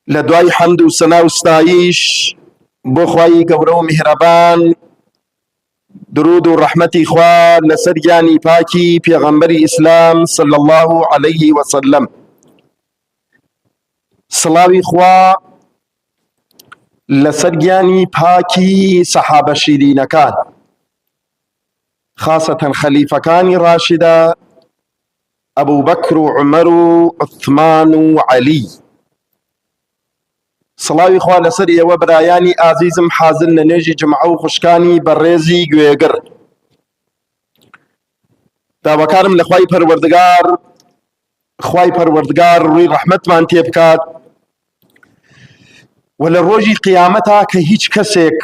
لدواي حمد وسنا وستايش بخواي قورو مهربان درود و رحمتي خوا لسرياني باكي پیغمبر اسلام صلى الله عليه وسلم. صلاوي خوا لسرياني باكي صحابة شيرين كان خاصة خليفة كان راشدة أبو بكر وعمر وعثمان وعلي. صلاوي خوا لسر ئێوە برایانی ئازیزم حاضر لە نوێژی جمعە و خوشکانی بەڕێزی گوێگر. داواکارم لە خوای پەروەردگار ڕووی ڕەحمەتمان تێ بکات و لە ڕۆژی قیامەتا کە هیچ کەسێک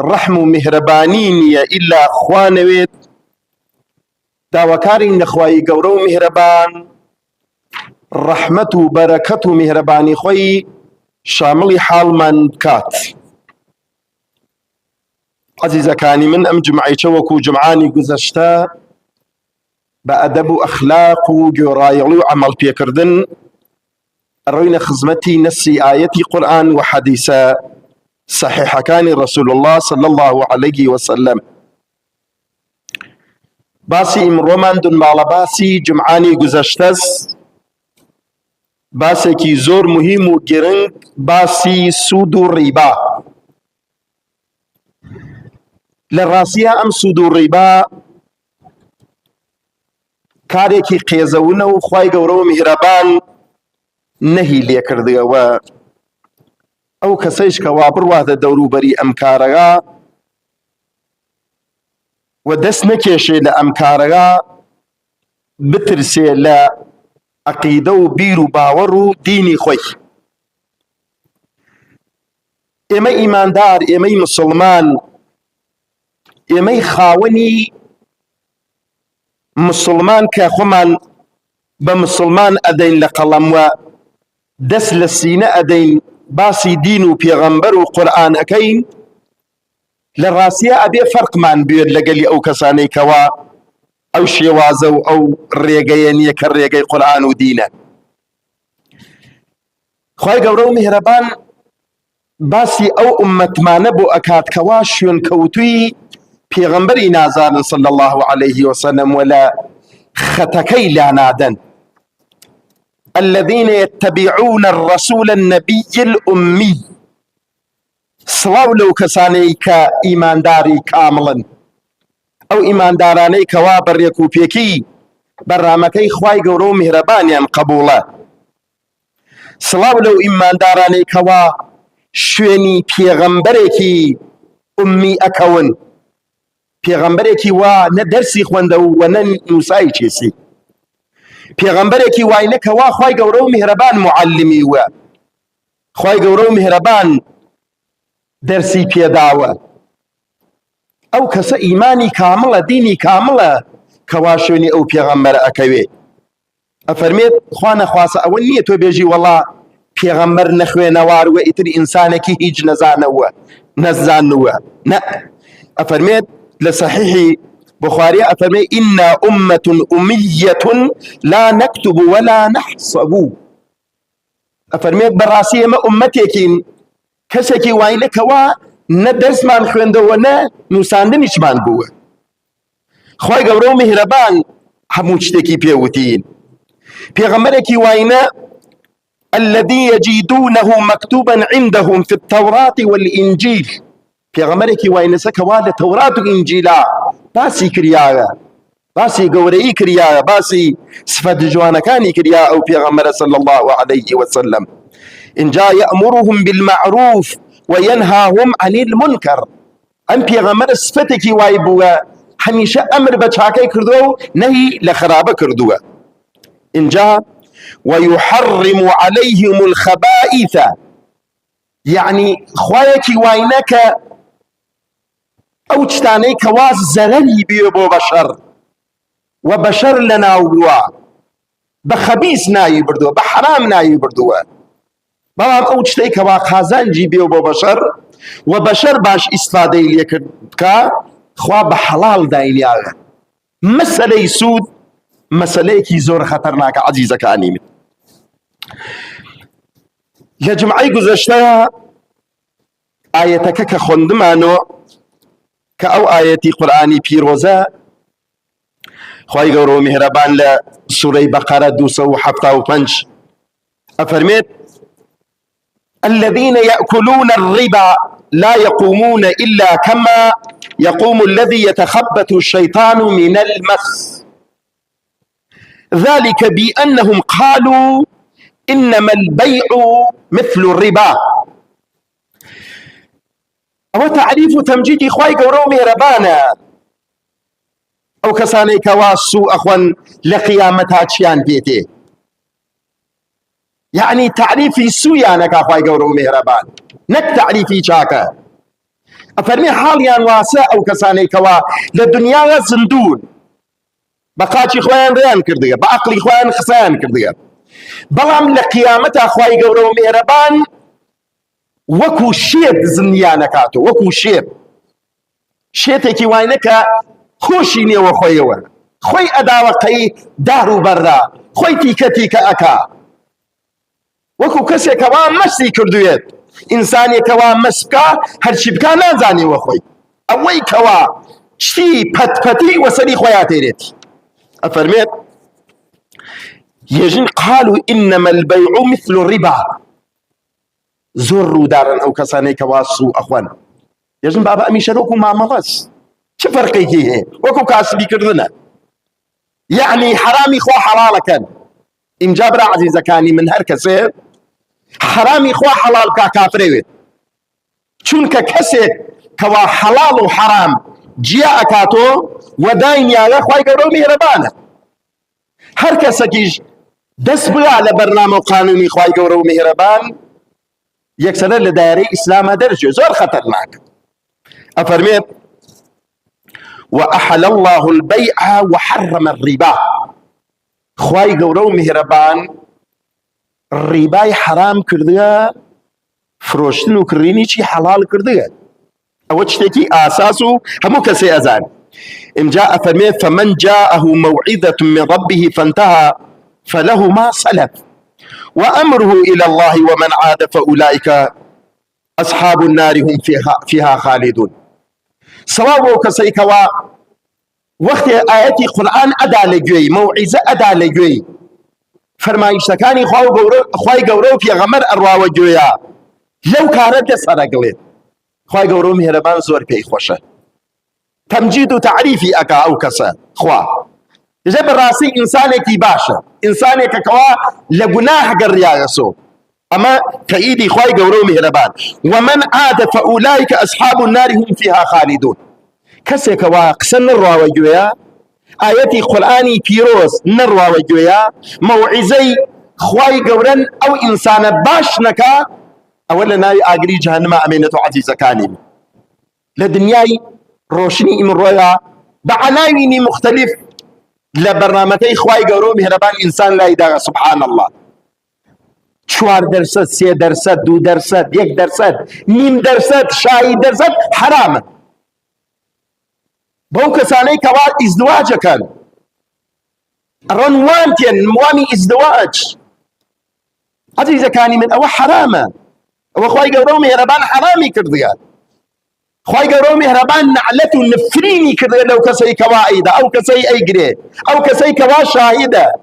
ڕەحم و میهرەبانی نییە ئیلا خوا نەوێت، داواکارین لە خوای گەورە و میهرەبان ڕەحمەت و بەرەکەت و میهرەبانی خۆی شامڵی حاڵمان بکات. عەزیزەکانی من، ئەم جمعەیە وەکو جمعانی گوزەشتە بە ئەدەب و ئەخلاق و گوێڕایەڵی و عەمەڵ پێکردن ئەڕۆینە خزمەتی نەسی ئایەتی قورئان و حەدیسە سەحیحەکانی ڕەسوول الله صلی الله عليه وسلم. باسی ئیمڕۆمان دونماڵە باسی جمعانی گوزەشتەس، باسێکی زۆر مهم و گرنگ، باسی سوود و ڕیبا. لە ڕاستیە ئەم سوود و ڕیبا کارێکی قێزەونە و خوای گەورە و میهرەبان نەهی لێ کردووە. ئەو کەسەیش کە وا بڕواتە دەوروبەری ئەم کارەگا و دەست نەکێشێ لە ئەم کارەگا، بترسێ لە عەقیدە و بیر و باوەڕ و دینی خۆی. ئێمە ئیماندار، ئێمەی موسڵمان، ئێمەی خاوەنی موسڵمان کە خۆمان بە موسڵمان ئەدەین لە قەڵەموە دەست لە سینە ئەدەین باسی دین و پێغەمبەر و قورئان ئەکەین، لە ڕاستیە ئەبێ فەرقمان بێت لەگەلی ئەو کەسانەی کەوا ئەو شێوازە و ئەو ڕێگەیە نییە کە ڕێگەی قورئان و دینە. خوای گەورە و میهرەبان باسی ئەو ئوممەتمانە بۆ ئەکات کەوا شوێنکەوتووی پێغەمبەری نازانن صلی الله عليه وسلم و لە خەتەکەی لانادەن. الذين يتبعون الرسول النبي الأمي. سڵاو لەو کەسانەی کە ئیمانداری کامڵن، ئەو ئیماندارانەی کەوا بەڕێک و پێکی بەرنامەکەی خوای گەورە و میهرەبانیان قبوڵە. سڵاو لەو ئیماندارانەی کەوا شوێنی پێغەمبەرێکی ئومی ئەکەون، پێغەمبەرێکی وا نە دەرسی خوێندەوە و نە نووسایی چێسی، پێغەمبەرێکی واینە کەوا خوای گەورە و میهرەبان معەلمی وە، خوای گەورە و میهرەبان دەرسی پێداوە. ئەو کەسە ئیمانی کامڵە، دینی کامڵە کەوا شوێنی ئەو پێغەمبەرە ئەکەوێ. ئەفەرمێت خوا نەخواسە ئەوە نییە تۆ بێژی وەڵا پێغەمبەر نەخوێنەواروە ئیتر ئینسانێکی هیچ نەزانوە. نە، ئەفەرمێت لە سەحیحی بخاری ئەفەرمێ ئینا ئوممەة ئومیەة لا نەکتب ولا نەحسەب. ئەفەرمێت بەڕاستی ئێمە ئوممەتێکین، کەسێکی واینە کەوا نە دەرسمان خوێندەوە نە نووساندنیشمان بووە. خوای گەورە و میهرەبان هەموو شتێکی پێوتین. پێغەمبەرێکی واینە الذي يجدونه مكتوبا عندهم في التوراة والإنجيل. پێغەمبەرێکی واینەسە کەوا لە تەورات و ئینجیلا باسی کریایە، باسی گەورەی کریایە، باسی سفەت جوانەکانی کریا ئەو پێغەمبەرە صلی الله عليه وسلم. اینجا یأمرهم بالمعروف وينهاهم عن المنكر. ئەم پێغەمبەرە سفەتێکی وای بووە، هەمیشە ئەمر بە چاکەی کردووە و نەهی لە خراپە کردووە. اینجا ويحرم عليهم الخبائث، یعنی خوایەکی واینە کە ئەو شتانەی کەوا زەرەری بێ بۆ بەشەر و بەشەر لەناو بووە بە خەبیث ناوی بردووە، بە حرام ناوی بردووە، بەڵام ئەو شتەی کەوا قازانجی بێ بۆ بەشەر و بەشەر باش ئیسفادەی لێ کرد بکە، خوا بە حەڵاڵ داینیاوە. مەسەلەی سوود مەسەلەیەکی زۆر خەتەرناکە عەزیزەکانی من. لجمعي گذشتها آيتك كخندمانو كأو آيتي قرآني بيروزا خواهي قورو مهربان لسورة بقرة 275 أفرميت الذين يأكلون الربا لا يقومون إلا كما يقوم الذي يتخبط الشيطان من المس ذلك بأنهم قالوا إنما البيع مثل الربا. أو تعريف تمجيد إخوائي قورو مهربانا أو كساني كواسو أخوان لقيامتها تشيان بيتي يعني تعريفي سويانا كاخوائي قورو مهربان نك تعريفي شاكا أفرمي حاليان واسا أو كساني كوا لدنيا زندون بقاتي خوان ريان كردية بأقلي خوان خسان كردية بلام لقيامتها أخوائي قورو مهربان وكو شير زنيانا كاتو وكو شير شيتكي واينكا خوشي نيو خويوا خوي أداوقي دارو برا خوي تيكا أكا وكو كسي كوا مسي كردويت إنساني كوا مسكا هرشي بكا نازاني وخوي أوي كوا شتي پتي وسري خوياتي ريت أفرميت يجن قالوا إنما البيع مثل الربا زور دارا أو كساني كواسو أخوان يجن بابا أمي شروكو ما مغس شو فرقي هي وكو كاسبي كردنا يعني حرامي خوا حلال كان إن جابر عزيزة كاني من هركسي حرامي خوا حلال كافريوي چونك كسي كوا حلال وحرام جيا أكاتو وداين يا خواي قولوا مهربانا هركسكيش دس بغا لبرنامج قانوني خواي قولوا مهربان يكسر لدائري إسلام درجة زور خطرناك أفرميت وأحل الله البيع وحرم الربا خواي قولوا مهربان الربا حرام كردها فروشتن وكريني شي حلال كردها أو تشتكي أساسه همو كسي أزان إن جاء فرميت فمن جاءه موعظة من ربه فانتهى فله ما سلف وأمره إلى الله ومن عاد فأولئك أصحاب النار هم فيها خالدون. صواب كسي كوا وقت آياتي قرآن أدا لجوي موعظة أدا لجوي فرمايشتكاني خواي قورو في غمر أرواو جويا لو كانت سرقلت خواي قورو مهربان زور بي خوشه تمجيد تعريفي أكا أو كسا خوا جب راسي إنسانك باشا إنسانك كوا لجناح قرياسو أما كإيدي خواي قورو مهربان ومن عاد فأولئك أصحاب النار هم فيها خالدون كسي كوا قسن الرواو جويا آياتي قرآني بيروز نروا وجويا موعزي خواي قورن أو إنسان باش نكا أولا ناي آقري جهنم أمينة عزيزة كاني لدنياي روشني إمن رويا بعناويني مختلف لبرنامجي خواي قورو مهربان إنسان لا يداغ سبحان الله 4 درصد 3 درصد 2 درصد 1 درصد نیم درصد شاي درصد حرام بو كساني كوا ازدواج كان رنوانتين موامي ازدواج عزيزة كاني من أو حرامة أو خواي قورو مهربان حرامي كرديا خواي قورو مهربان نعلته نفريني كرديا لو كسي كوا أيدا أو كسي أي قري أو كسي كوا شاهدة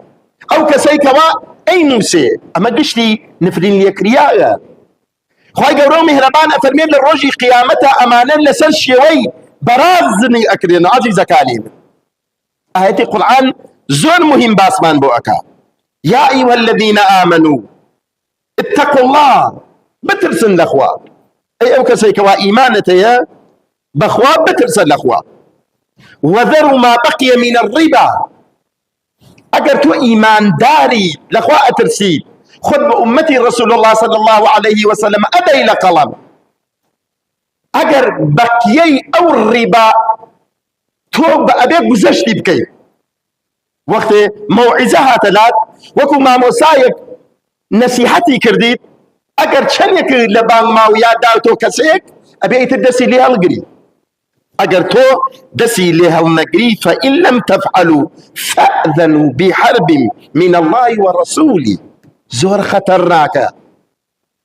أو كسي كوا أي نوسي أما قشتي نفرين لي كريايا خواي قورو مهربان أفرمين للرجي قيامتها أمانا لسل شيوي برازني أكرين عزيزة كالين آية القرآن زون مهم باسمان بو أكا يا أيها الذين آمنوا اتقوا الله بترسن الأخوة أي أوكا سيكوا إيمانتي بأخوة بترسن الأخوة وذروا ما بقي من الربا أجر تو إيمان داري الأخوة أترسي خذ بأمتي رسول الله صلى الله عليه وسلم أبي لقلم اگر بقیه او الربا تو بأبي گذشتی بکی وقت موعظه هاتلات وكو ما موسایك نصیحتی کردید اگر چنیک لبان ماویا داوتو کسیک ابي تدسي لها القري اگر تو دسي لها النقري فإن لم تفعلوا فأذنوا بحرب من الله ورسوله زور خطرناك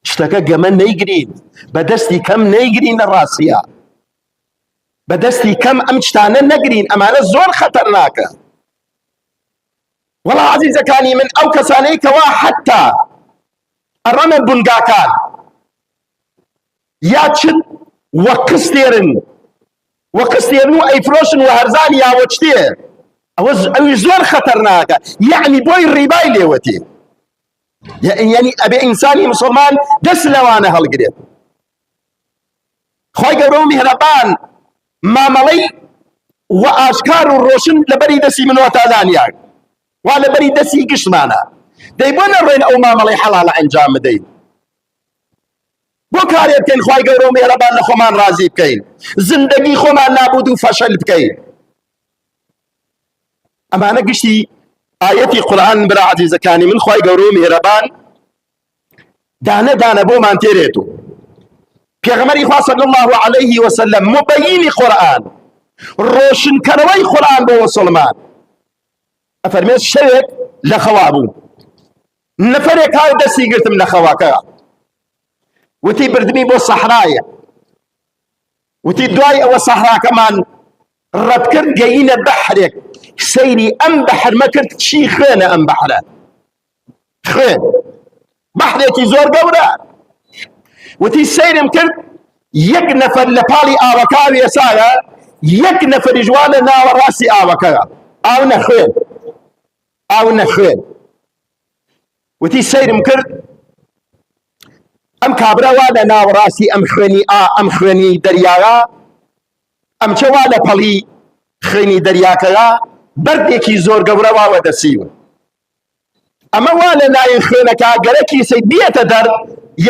شتەکە گەمە نەیگرین، بەدەستی کەم نەیگرینە ڕاستیە، بەدەستی کەم ئەم شتانە نەگرین، ئەمانە زۆر خەتەرناکە. وەڵا عەزیزەکانی من، ئەو کەسانەی کەوا حەتا ئەڕەنە بونگاکان یا چت وە قستێرن و ئەیفرۆشن و هەرزانی یاوەچتێ، ئەوی زۆر خەتەرناکە. یعنی بۆی ڕیبای لێوەتێ، یعنی ئەبێ ئینسانی مسلمان دەست لەوانە هەڵگرێت. خۆی گەورە و میهرەبان مامەڵەی و ئاشکار و ڕۆشن لەبەری دەستی منەوە تازانیان وا لەبەری دەستی گشتمانە، دەی بۆ نەڕێن ئەو مامەڵەی حەڵالە ئەنجام بدەین، بۆ کارێ بکەین خۆی گەورە و میهرەبان لە خۆمان ڕازی بکەین، زندگی خۆمان نابود و فەشەل بکەین. ئەمانە گشتی ئاەتی قورئان برا عەزیزەکانی من، خۆی گەورە و میهرەبان دانە دانە بۆمان تێرێتوە. پێغەمبەری خوا صلی الله علیه وسلم مبەیینی قورئان، ڕۆشنکەرەوەی قورئان بۆ مسلمان، ئەفەرمێت شەوێک لە خەوا بوو، نەفەرێک هاو دەستی گرتم لە خەواکە، وتی بردمی بۆ سەحرایە، وتی دوای ئەوە سەحراکەمان ڕەت کرد گەیینە بەحرێک، سەیری ئەم بەحر مەکرد، چی خوێنە ئەم بەحرە، خوێن بەحرێکی زۆر گەورە. وتی سەیرم کرد، یەک نەفەر لە پاڵی ئاوەکە وێسایە، یەک نەفەریش وا لە ناوەڕاستی ئاوەکەیە، ئاو نەخوێن، ئاو نەخوێن. وتی سەیرم کرد، ئەم کابرا وا لە ناوەڕاستی ئەم خوێنی دەریاە، ئەم چە وا لە پەڵی خوێنی دەریاکەیە، بەردێکی زۆر گەورە واوە دەسیوە، ئەمە وا لە ناوی خوێنەکە گەرەکی سەی بێتە دەر،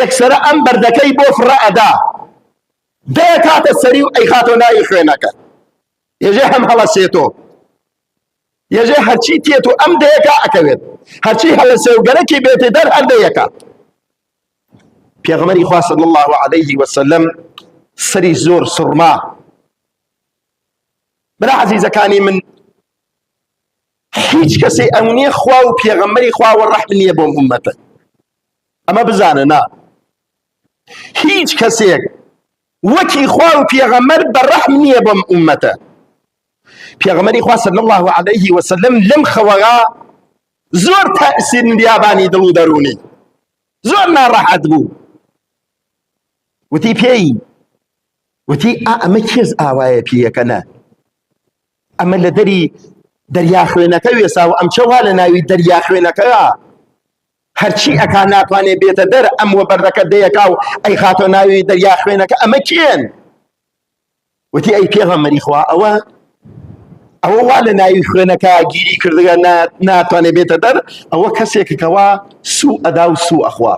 یەکسەرە ئەم بەردەکەی بۆ فڕە ئەدا، دەیەکاتە سەری و ئەیخاتۆ ناوی خوێنەکە، ێژێ هەم هەڵەسێتۆ، ێژێ هەرچی تێت و ئەم دەیەکا ئەکەوێت، هەرچی هەڵەسێ و گەرەکی بێتێ دەر هەر دەیەکا. پێغەمبەری خوا صلی الله علیه وسلم سەری زۆر سوڕما. برا عەزیزەکانی من، هیچ کەسێ ئەو نییە خوا و پێغەمبەری خوا وەڕەحم نییە بۆم ئوممەتە، ئەمە بزانە نا، هیچ کەسێک وەکی خوا و پێغەمبەر بەڕەحم نییە بۆم ئوممەتە. پێغەمبەری خوا صلی الله علیه وسلم لەم خەوەیە زۆر تەئسیر بیابانی دڵ و دەرونی، زۆر ناڕەحەت بوو. وتی پێی، وتی ئەمە کێز ئاوایە پێیەکەنە، ئەمە لە دەری دەریا خوێنەکە وێساوە، ئەم چەوا لە ناوی دەریا خوێنەکەیە، هەرچی ئەکا ناتوانێ بێتە دەر، ئەم وە بەردەکە دەیەکا و ئەی خاتۆ ناوی دەریا خوێنەکە، ئەمە کێن؟ وتی ئەی پێغەمبەری خوا، ئەوە وا لە ناوی خوێنەکە گیری کردگە ناتوانێ بێتە دەر، ئەوە کەسێکە کەوا سوو ئەدا و سوو ئەخوا.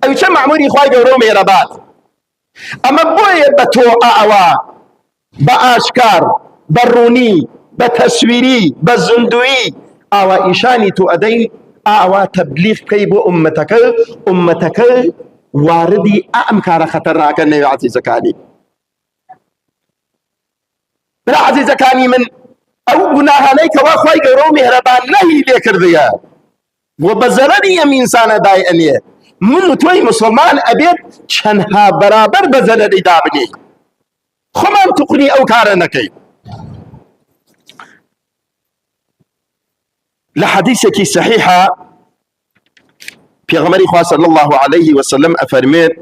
ئەوی چە مەعموری خوای گەورە و مێرەبان، ئەمە بۆیە بە تۆ ئەوە بە ئاشکار، بە ڕوونی، بە تەسویری، بە زندویی ئاوا ئیشانی تۆ ئەدەین، ئاوا تەبلیغ بکەی بۆ ئوممەتەکە واردی ئەم کارە خەتەرناکە نەوێ. عەزیزەکانی برا عەزیزەکانی من، ئەو گوناهانەی کەوا خوای گەورە و مێهرەبان نەهی لێ کردووە و بە زەرەری ئەم ئینسانە دای ئەنێ، من و تۆی مسلمان ئەبێت چەندها بەرابەر بە زەرەری دابنێ، خۆمان توقنی ئەو کارە نەکەی. لحديثك صحيحة پیغمبر خدا صلى الله عليه وسلم أفرميت: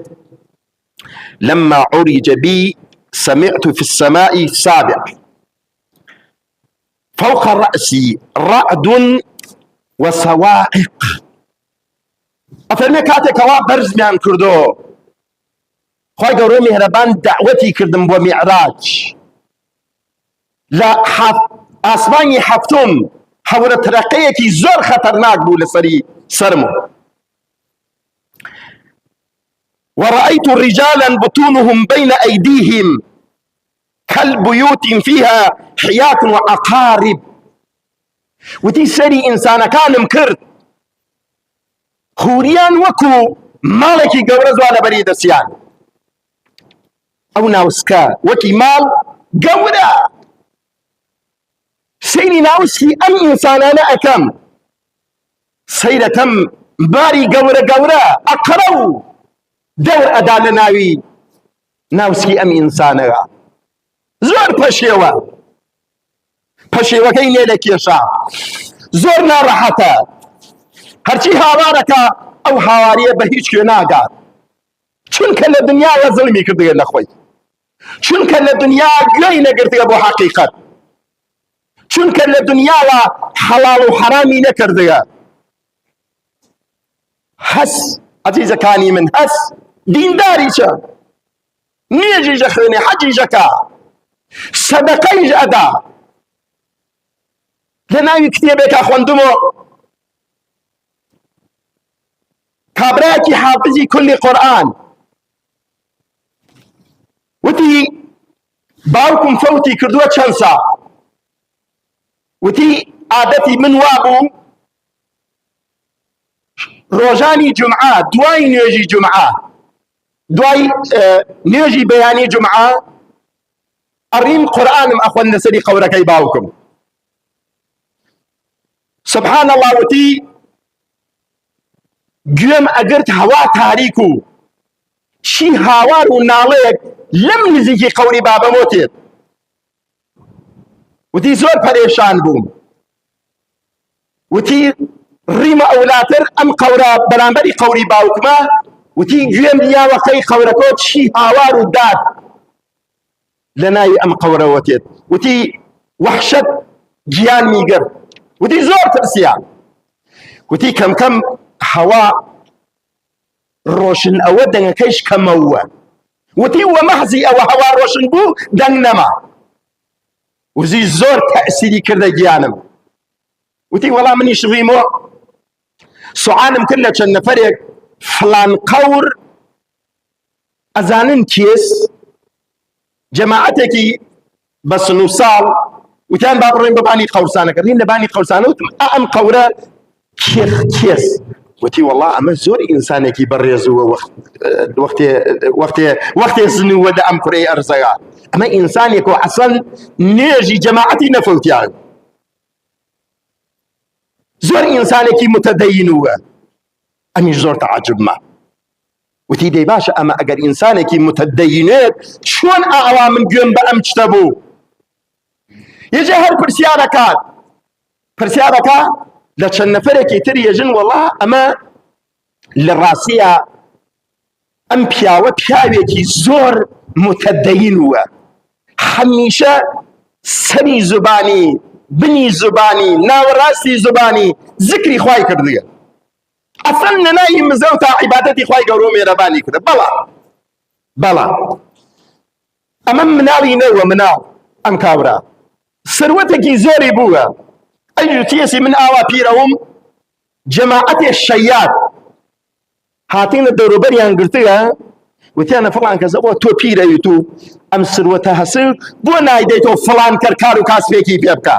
لما عرج بي سمعت في السماء السابع فوق رأسي رعد وصواعق. أفرمي كاتك وا برز ميان كردو خوي قورو مهربان دعوتي كردم بمعراج لا آسماني حفتم حول ترقيكي زور خطرناك بو لسري سرمو، ورأيت رجالا بطونهم بين أيديهم كالبيوت فيها حياة وعقارب. ودي سري إنسان كان مكرد خوريان وكو مالكي قورز وانا بريد سيان أو ناوسكا وكي مال قورا سيري ناوسكي أم إنسانانا أكم سيرة كم باري قورا قورا أقرو دەور ئەدا لە ناوسکی ئەم ئینسانەوە. زۆر پەشێوەکەی لێ لە کێشا، زۆر ناڕەحەتە، هەرچی هاوارەکە ئەو هاواریە بە هیچ کوێ ناگات، چونکە لە دنیاوە زڵمی کردگە لە خۆی، چونکە لە دنیا گوێی نەگرتگە بۆ حەقیقەت، چونکە لە دنیاوە حەڵاڵ و حەرامی نەکردگە. هەس عەزیزەکانی من، هەس دینداریچە، نوێژیش ئەخوێنێ، حەجیش ئەکا، سەدەقەیش ئەدا. لە ناوی کتێبێکە خوێندمەوە کابرایەکی حافزی کولی قورئان وتی باوکم فەوتی کردووە چەند ساڵ، وتی عادەتی من وابوو ڕۆژانی جومعە دوای نوێژی جومعە، دوای نوێژی بەیانی جومعە ئەڕیم قورئانم ئەخوەن لەسەری قەورەکەی باوکم. سبحان الله، وتی گوێم ئەگرت هەوا تاریک و چی هاوار و ناڵەیەک لەم نزیکی قەوری بابەمۆ تێت. وتی زۆر پەرێشان بووم، وتی ڕیمە ئەولاتر ئەم قەورە بەرامبەری قەوری باوکمە، وتی گوێم دیاوەقەی قەورەکە چی هاوار و داد لە ناوی ئەم قەورەوە تێت. وتی وەحشەت گیان میگرت، وتی زۆر ترسیا، وتی کەم کەم هەوا ڕۆشن ئەوە دەنگەکەیش کەمەوە، وتی وە مەحزی ئەوە هەوا ڕۆشن بوو دەنگ نەما، وزی زۆر تەئسیری کردە گیانم. وتی وەڵا منیش ڕیمۆ سوعانم کرد لە چەند نەفەرێک فلان قەور ئەزانن کێس جەماعەتێکی بە سن و ساڵ وتیان با بڕۆین بەبانی قەورسانەکە، ڕین لە بانی قەورسانە وتم ئەم قەورە کێس، وتی وەڵا ئەمە زۆر ئینسانێکی بەڕێزووە وەختێ زنووە دە ئەم کوڕەی ئەرزەگا، ئەمە ئینسانێک و عەسەن نوێژی جەماعەتی نەفەوتیان، زۆر ئینسانێکی متەدەینووە. ئەمیش زۆر تەعەجبمە، وتی دەی باشە ئەمە ئەگەر ئینسانێکی متەدەینێت چۆن ئاوا من گوێم بە ئەم شتە بوو؟ یەجێ هەر پرسیارەکە لە چەند نەفەرێکی تر یەژن وەڵا ئەمە لە ڕاستیە ئەم پیاوە پیاوێکی زۆر متەدەینوە، هەمیشە سەری زوبانی، بنی زوبانی، ناوەڕاستی زوبانی زکری خوای کردگە، ئەسەن لە ناوی مزگەوت تا عیبادەتی خوای گەورە و مێرەبانی کردە. بەڵا ئەمە مناڵی نەوە، مناڵ ئەم کاورە سروەتێکی زۆری بووە. ئەیتیەسی من ئاوا پیرەوم جەماعەتێ شەیاد هاتینە دەوروبەریان گرتگە، وتیانە فڵان کەسە بۆ تۆ پیرەویت و ئەم سروەتە هەسر بۆ نایدەیتەوە فڵان کار و کاسبێکی پێ بکە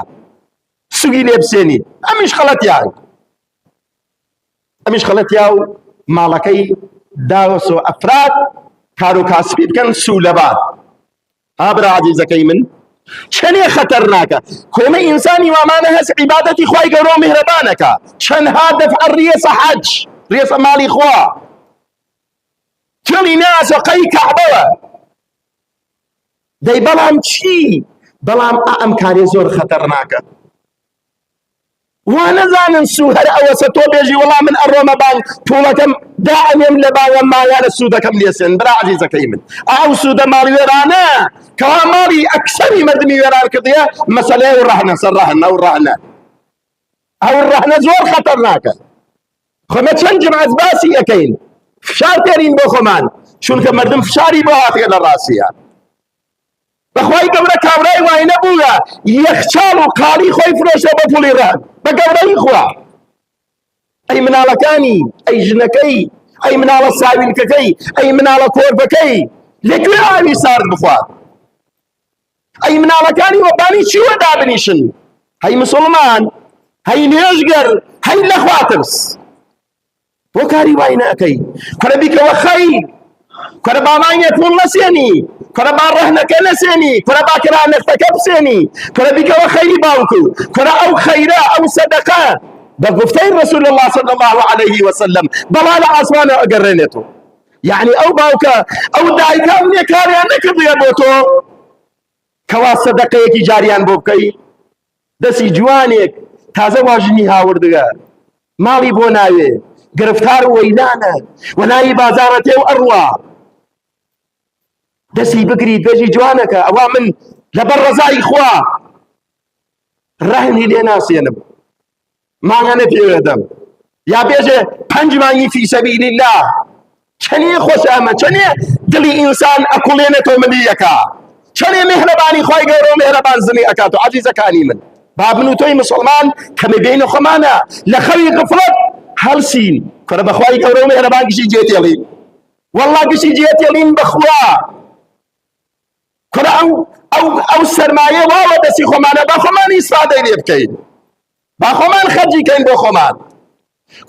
سوگی لێ بسێنی. ئەمیش خەڵەتیا و ماڵەکەی داوەسۆ ئەفراد کار و کاسبی بکەن سوو لەبات. ئابرا عەزیزەکەی من چەندێ خەتەرناکە، کۆمە ئینسانی وامانە هەست عیبادەتی خوای گەورە و میهرەبانەکە، چەندها دەفعە ڕێسە حەج، ڕێسە ماڵی خوا، تێڵی ناسە قەی کەعبەوە، دەی بەڵام چی؟ بەڵام ئەم کارێ زۆر خەتەرناکە. وا نەزانن سوو هەر ئەوەسە تۆ بێژی وەڵام من ئەڕۆمە بانگ پوڵەکەم دائەمێم لە باوە مایا لە سوودەکەم لێسێن. برا عەزیزەکەی من، ئەو سوودە ماڵی وێرانە کەوا ماڵی ئەکسەری مردمی وێران کردیە مەسەلەی ئەو ڕەهنە سەر ڕەهن، ئەو ڕەهنە زۆر خەتەرناکە. خۆمە چەند جمعەت باسی ئەەکەین، فشار تێرین بۆ خۆمان، چونکە مردم فشاری بۆ هاتگە لە ڕاستیە. بەخوای گەورە کاورای وای نەبووە یەخچاڵ و قاڵی خۆی فرۆشتە بە پوڵی ڕەهن، بە گەورەی خوا. ئەی مناڵەکانی، ئەی ژنەکەی، ئەی مناڵە ساویلکەکەی، ئەی مناڵە کۆربەکەی، لەکوێ ئاوی سارد بخوات؟ ئەی مناڵەکانی وەبانی چیوە دابنیشن؟ هەی مسڵمان، هەی نوێژگەر، هەی لەخوا ترس، بۆ کاری وای نەکەی؟ کورە بیکەوە خەیر، کورە باڵانیە پوڵ نەسێنی، کورە با ڕەهنەکە نەسێنی، کورە با کرانەختەکە بسێنی، کورە بیکەوە خەیری باوکو، کورە ئەو خەیرە ئەو سەدەقە بە گوفتەی ڕەسوول الله صلی الله علیه وسلم بەڵا لە ئاسمانە ئەگەڕێنێتەوە. يعني ئەو باوکە ئەو دایکە منێ کاریان نەکردیە بۆ تۆ کەوا سەدەقەیەکی جاریان بۆ بکەی دەستی جوانێک تازە واژنی هاوردگە ماڵی بۆ ناوێ گرفتار و وەیلانە وەناوی بازارە تێ و ئەڕوا دەستی بگریت بێژی جوانەکە ئەوا من لەبەر ڕەزای خوا ڕەهنی لێ ناسێنم مانگە نەپێوێدەم یا بێژێ 5 مانگی فی سەبیل الله چەندێ خۆشە ئەمە چەندێ دڵی ئینسان ئەکوڵێنێتەوە ملیەکە چەندێ میهرەبانی خوای گەورە و میهرەبان زنی ئەکاتەوە عەزیزەکانی من با من و تۆی مسلمان کەمە بینە خۆمانە لە خەوی غفڵەت هەڵسین کورە بەخوای گەورە و میهرەبان گشتی جێتێڵین وەڵڵا گشتی جێتێڵین بەخوا کورە ئەو سەرمایە واوە دەستی خۆمانە با خۆمان ئیسفادەی لێ بکەین با خۆمان خەرجی کەین بۆ خۆمان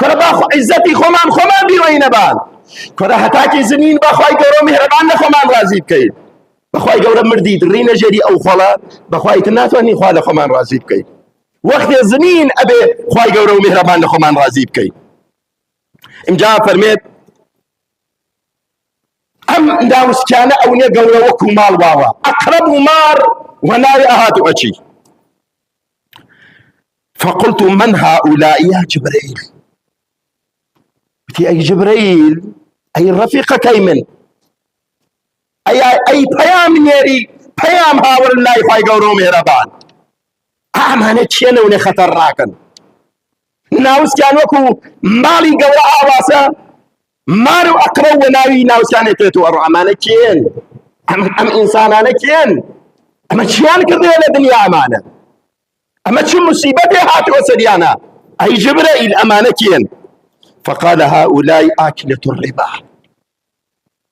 کورە با عیزەتی خۆمان بیرۆی نەبان کورە هەتاکی زمین بەخوای گەورە و میهرەبان لە خۆمان ڕازی بکەین بەخوای گەورە مردیت ڕی نەژێری ئەو خۆڵە بەخوای تر ناتوانین خوا لە خۆمان ڕازی بکەین وەختێ زمین ئەبێ خوای گەورە و میهرەبان لە خۆمان ڕازی بکەین ئینجا فەرمێت ئەم ناوسکیانە ئەوەیە گەورە وەکو ماڵ واوە ئەقرەب و مار وەناوی ئەهات و ئەچی فقلت من هؤلاء يا جبريل أي جبريل أي رفيقك من أي بيام نيري بيام هاور الله خواهي قورو مهربان أمانة چينه وني خطر راكن ناوس كان وكو مالي قورا آواسا مارو أقرو وناوي ناوس كان يتيتو أرو أمانة چين أم إنسانانا چين أما چيان كردو لدنيا أمانة أما چون مصيبتي هاتو سريانا أي جبريل أمانة چين فقال هؤلاء آكلة الربا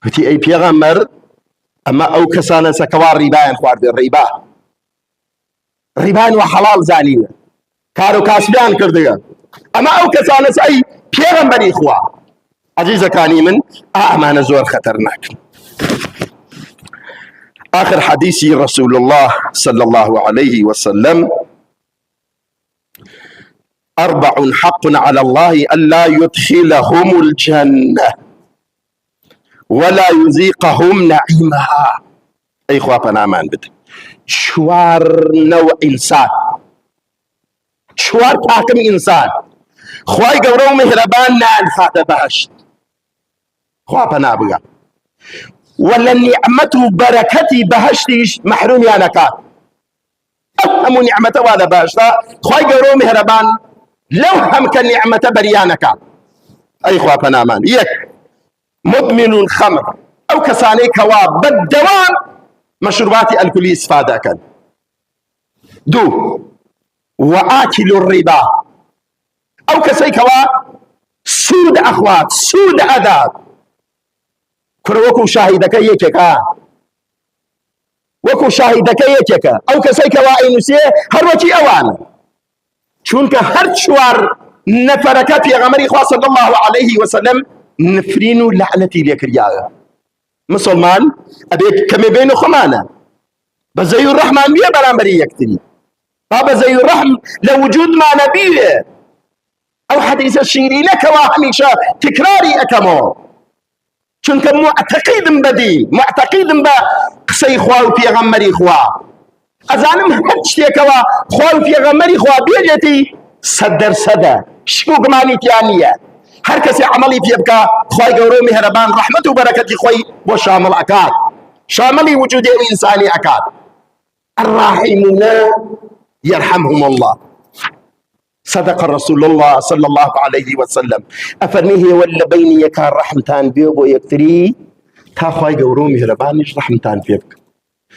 فتي أي بيغمر أما أو كسانا سكوار رباين خوارد الربا ربان وحلال زانين كارو كاسبان كردغا أما أو كسانا أي بيغمر إخوة عزيزة كاني من أمان زور خطرناك آخر حديثي رسول الله صلى الله عليه وسلم 4 حق على الله ألا يدخلهم الجنة ولا يذيقهم نعيمها أي إخوة بنامان بد شوار نوع إنسان شوار تاكم إنسان خواهي قورو مهربان نال هذا بهشت خوا بنابغا ولا نعمته بركتي بهشتيش محروم يا نكات أهم نعمته وهذا بهشتا خواهي قورو مهربان لو هم كان نعمة بريانك أي إخوة بنامان يك مدمن الخمر أو كساني كواب بالدوام مشروبات الكل استفادة كان دو وآكل الربا أو كسي كواب سود أخوات سود عذاب كروكو شاهدك يكيكا وكو شاهدك يكيكا أو كسي كواب إنسيه هروتي أوان چونکە هەر چوار نەفەرەکە پێغەمبەری خوا صلی الله عليه وسلم نفرین و لعنەتی لێکردیاوە مسلمان ئەبێ کەمێ بین خۆمانە بەزەی و ڕەحمان بیە بەرامبەری یەکتری با بەزەی و ڕەحم لە وجودمانە بیوێ ئەو حەدیثە شیرینەکەوە هەمیشە تکراری ئەکەمەوە چونکە معتەقیدم بەدین معتەقیدم بە قسەی خوا و پێغەمبەری خوا ئەزانم هەر شتێکەوە خوا و پێغەمبەری خوا بێژێتی 100% شک و گومانی تیان نییە هەر کەسێ عەمەڵی پێ بکە خوای گەورە و میهرەبان ڕەحمەت و بەرەکەتی خۆی بۆ شامڵ ئەکات شامڵی وجودی و ئینسانی ئەکات الراحمون يرحمهم الله صدق رسول الله صلى الله عليه وسلم أفرميه ولا بيني يكار رحمتان بيبو يكتري تا خوای گەورە و میهرەبانیش ڕەحمتان پێ بکە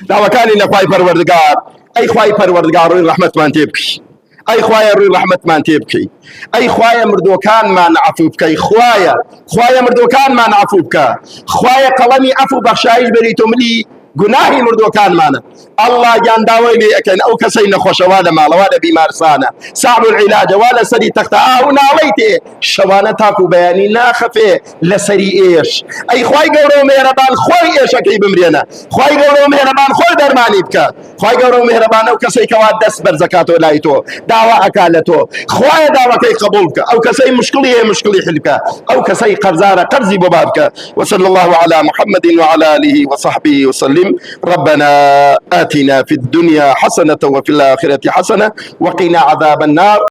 داواکانی لە خوای پەروەردگار ئەی خوای پەروەردگار ڕووی ڕەحمەتمان تێ بکەی ئەی خوایە ڕووی ڕەحمەتمان تێ بکەی ئەی خوایە مردووەکانمان عەفو بکەی خوایە مردووەکانمان عەفو بکە خوایە قەڵەمی عەفو بەخشایش بەریتۆ ملی گوناهی مردووەکانمانە. ئەڵڵا گیانداوای لێ ئەەکەن ئەو کەسەی نەخۆشەوا لە ماڵەوا لە بیمارستانە ساعب العیلاجەوا لە سەری تەختە ئاو ناڵەی تێ شەوانە تاکو بەیانی ناخەفێ لەسەری ئێش. ئەی خوای گەورە و مێهرەبان خۆی ئێشەکەی بمرێنە، خوای گەورە و مێهرەبان خۆی دەرمانی بکە، خوای گەورە و مێهرەبان ئەو کەسەی کەوا دەست بەرزەکاتەوە لای تۆ داوا ئەکا لە تۆ خوایە داواکەی قبول بکە، ئەو کەسەی مشکلی هەیە مشکلی حل بکە، ئەو کەسەی قەرزارە قەرزی بۆ باب بکە. وصلى الله على محمد وعلى آله وصحبه وسلم. ربنا آتنا في الدنيا حسنة وفي الآخرة حسنة وقنا عذاب النار.